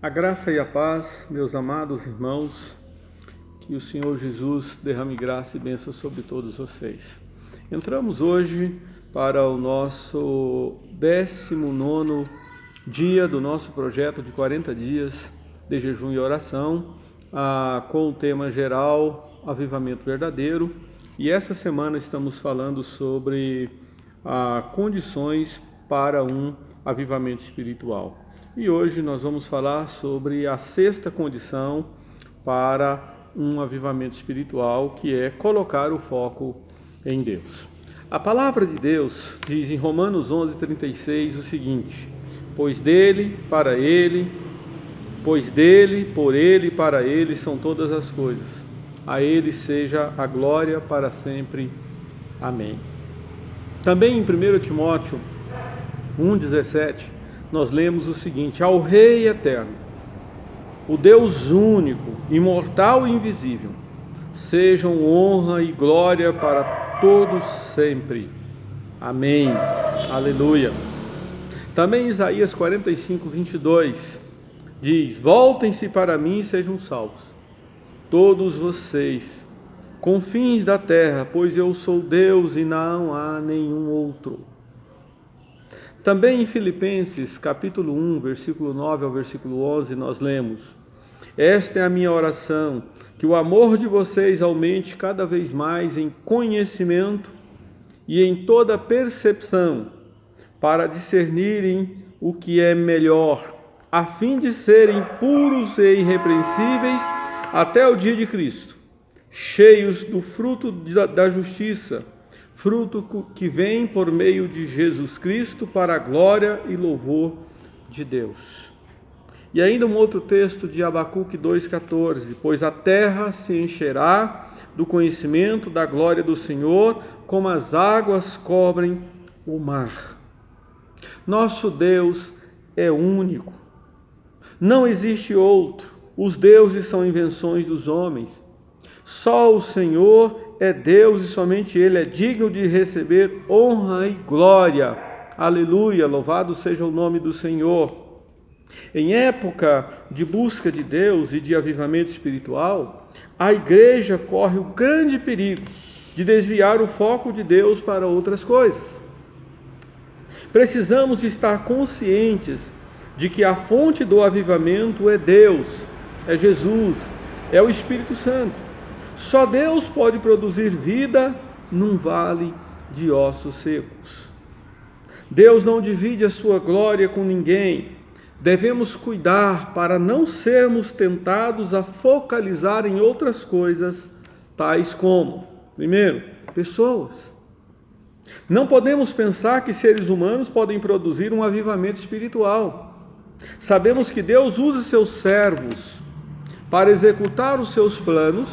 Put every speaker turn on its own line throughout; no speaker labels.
A graça e a paz, meus amados irmãos, que o Senhor Jesus derrame graça e bênção sobre todos vocês. Entramos hoje para o nosso 19º dia do nosso projeto de 40 dias de jejum e oração, com o tema geral Avivamento Verdadeiro. E essa semana estamos falando sobre condições para um avivamento espiritual. E hoje nós vamos falar sobre a sexta condição para um avivamento espiritual, que é colocar o foco em Deus. A palavra de Deus diz em Romanos 11:36 o seguinte: pois dele, por ele e para ele são todas as coisas. A ele seja a glória para sempre. Amém. Também em 1 Timóteo 1,17, nós lemos o seguinte: ao Rei eterno, o Deus único, imortal e invisível, sejam honra e glória para todos sempre. Amém. Aleluia. Também Isaías 45:22 diz: voltem-se para mim e sejam salvos, todos vocês, confins da terra, pois eu sou Deus e não há nenhum outro. Também em Filipenses, capítulo 1, versículo 9 ao versículo 11, nós lemos: esta é a minha oração, que o amor de vocês aumente cada vez mais em conhecimento e em toda percepção, para discernirem o que é melhor, a fim de serem puros e irrepreensíveis até o dia de Cristo, cheios do fruto da justiça, fruto que vem por meio de Jesus Cristo para a glória e louvor de Deus. E ainda um outro texto de Abacuque 2,14: pois a terra se encherá do conhecimento da glória do Senhor, como as águas cobrem o mar. Nosso Deus é único, não existe outro. Os deuses são invenções dos homens. Só o Senhor é Deus e somente Ele é digno de receber honra e glória. Aleluia, louvado seja o nome do Senhor. Em época de busca de Deus e de avivamento espiritual, a igreja corre o grande perigo de desviar o foco de Deus para outras coisas. Precisamos estar conscientes de que a fonte do avivamento é Deus, é Jesus, é o Espírito Santo. Só Deus pode produzir vida num vale de ossos secos. Deus não divide a sua glória com ninguém. Devemos cuidar para não sermos tentados a focalizar em outras coisas, tais como, primeiro, pessoas. Não podemos pensar que seres humanos podem produzir um avivamento espiritual. Sabemos que Deus usa seus servos para executar os seus planos,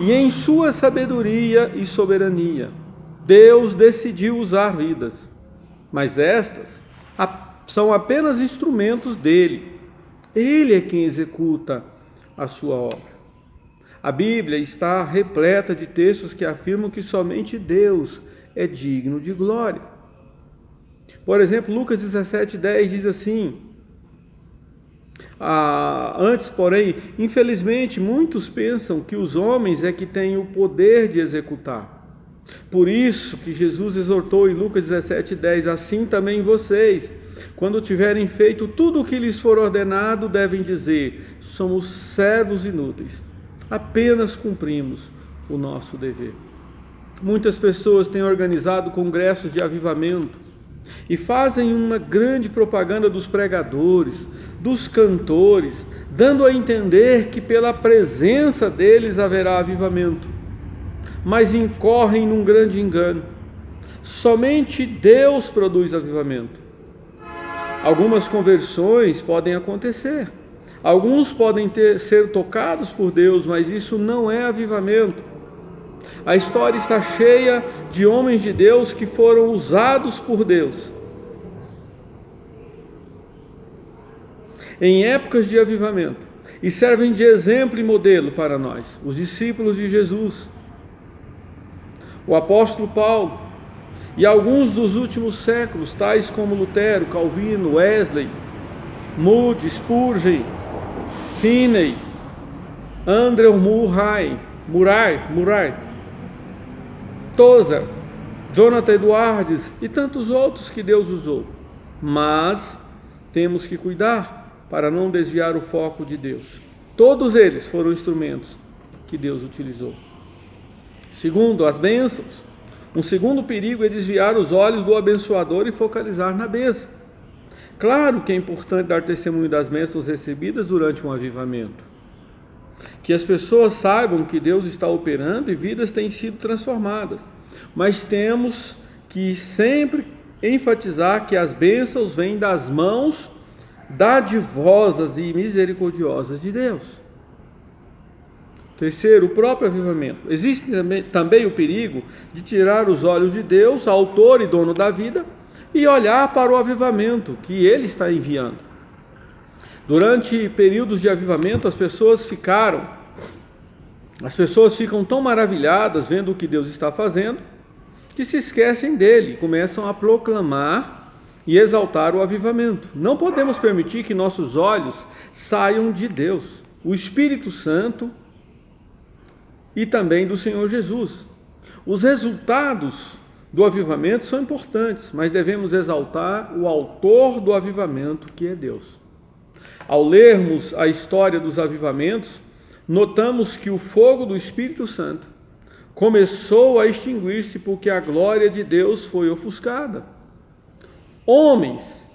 e em sua sabedoria e soberania, Deus decidiu usar vidas, mas estas são apenas instrumentos dele. Ele é quem executa a sua obra. A Bíblia está repleta de textos que afirmam que somente Deus é digno de glória. Por exemplo, Lucas 17:10 diz assim: antes, porém, infelizmente, muitos pensam que os homens é que têm o poder de executar. Por isso que Jesus exortou em Lucas 17:10, assim também vocês, quando tiverem feito tudo o que lhes for ordenado, devem dizer: somos servos inúteis, apenas cumprimos o nosso dever. Muitas pessoas têm organizado congressos de avivamento e fazem uma grande propaganda dos pregadores, dos cantores, dando a entender que pela presença deles haverá avivamento, mas incorrem num grande engano. Somente Deus produz avivamento. Algumas conversões podem acontecer, alguns podem ser tocados por Deus, mas isso não é avivamento. A história está cheia de homens de Deus que foram usados por Deus em épocas de avivamento e servem de exemplo e modelo para nós, os discípulos de Jesus, o apóstolo Paulo e alguns dos últimos séculos, tais como Lutero, Calvino, Wesley, Moody, Spurgeon, Finney, Andrew Murray, Tozer, Jonathan Edwards e tantos outros que Deus usou. Mas temos que cuidar para não desviar o foco de Deus. Todos eles foram instrumentos que Deus utilizou. Segundo, as bênçãos. Um segundo perigo é desviar os olhos do abençoador e focalizar na bênção. Claro que é importante dar testemunho das bênçãos recebidas durante um avivamento. Que as pessoas saibam que Deus está operando e vidas têm sido transformadas. Mas temos que sempre enfatizar que as bênçãos vêm das mãos dadivosas e misericordiosas de Deus. Terceiro, o próprio avivamento. Existe também o perigo de tirar os olhos de Deus, autor e dono da vida, e olhar para o avivamento que Ele está enviando. Durante períodos de avivamento, as pessoas ficam tão maravilhadas vendo o que Deus está fazendo, que se esquecem dele e começam a proclamar e exaltar o avivamento. Não podemos permitir que nossos olhos saiam de Deus, o Espírito Santo e também do Senhor Jesus. Os resultados do avivamento são importantes, mas devemos exaltar o autor do avivamento, que é Deus. Ao lermos a história dos avivamentos, notamos que o fogo do Espírito Santo começou a extinguir-se porque a glória de Deus foi ofuscada. Homens,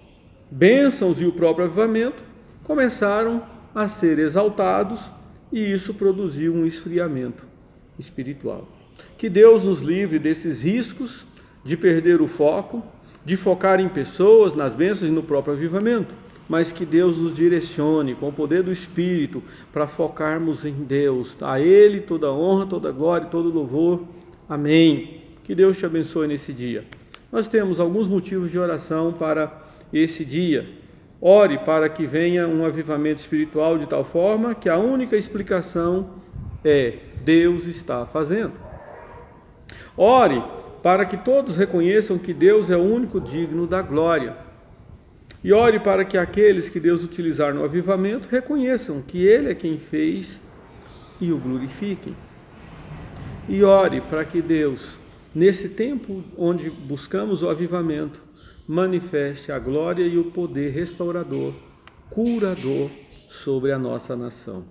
bênçãos e o próprio avivamento começaram a ser exaltados e isso produziu um esfriamento espiritual. Que Deus nos livre desses riscos de perder o foco, de focar em pessoas, nas bênçãos e no próprio avivamento, mas que Deus nos direcione com o poder do Espírito para focarmos em Deus. A Ele toda honra, toda glória, todo louvor. Amém. Que Deus te abençoe nesse dia. Nós temos alguns motivos de oração para esse dia. Ore para que venha um avivamento espiritual de tal forma que a única explicação é: Deus está fazendo. Ore para que todos reconheçam que Deus é o único digno da glória. E ore para que aqueles que Deus utilizar no avivamento reconheçam que Ele é quem fez e o glorifiquem. E ore para que Deus, nesse tempo onde buscamos o avivamento, manifeste a glória e o poder restaurador, curador sobre a nossa nação.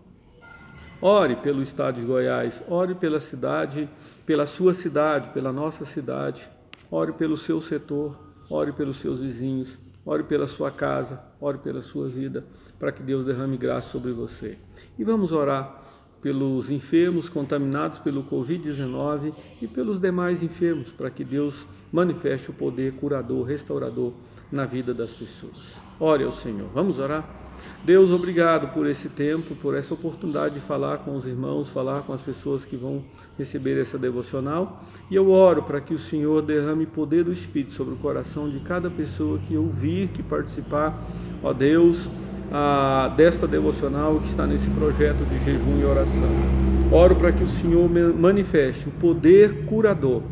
Ore pelo estado de Goiás, ore pela cidade, pela sua cidade, pela nossa cidade, ore pelo seu setor, ore pelos seus vizinhos, ore pela sua casa, ore pela sua vida, para que Deus derrame graça sobre você. E vamos orar pelos enfermos contaminados pelo Covid-19 e pelos demais enfermos, para que Deus manifeste o poder curador, restaurador na vida das pessoas. Ore ao Senhor. Vamos orar? Deus, obrigado por esse tempo, por essa oportunidade de falar com os irmãos, falar com as pessoas que vão receber essa devocional. E eu oro para que o Senhor derrame poder do Espírito sobre o coração de cada pessoa que ouvir, que participar, ó Deus, desta devocional que está nesse projeto de jejum e oração. Oro para que o Senhor manifeste o poder curador,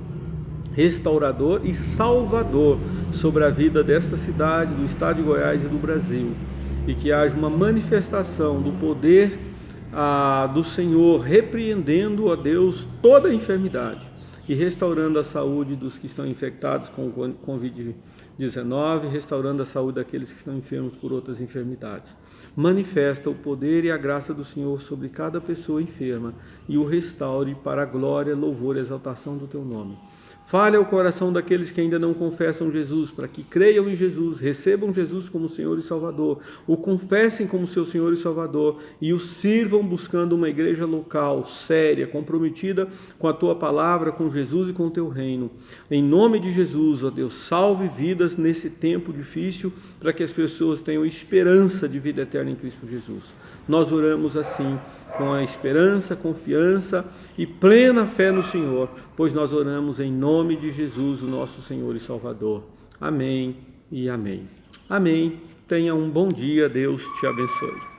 restaurador e salvador sobre a vida desta cidade, do estado de Goiás e do Brasil. E que haja uma manifestação do poder do Senhor, repreendendo, ó Deus, toda a enfermidade e restaurando a saúde dos que estão infectados com o Covid-19, restaurando a saúde daqueles que estão enfermos por outras enfermidades. Manifesta o poder e a graça do Senhor sobre cada pessoa enferma e o restaure para a glória, louvor e exaltação do teu nome. Fale ao coração daqueles que ainda não confessam Jesus, para que creiam em Jesus, recebam Jesus como Senhor e Salvador, o confessem como seu Senhor e Salvador e o sirvam buscando uma igreja local, séria, comprometida com a tua palavra, com Jesus e com o teu reino. Em nome de Jesus, ó Deus, salve vidas nesse tempo difícil, para que as pessoas tenham esperança de vida eterna em Cristo Jesus. Nós oramos assim, com a esperança, confiança e plena fé no Senhor, pois nós oramos em nome de Jesus, o nosso Senhor e Salvador. Amém e amém. Amém. Tenha um bom dia, Deus te abençoe.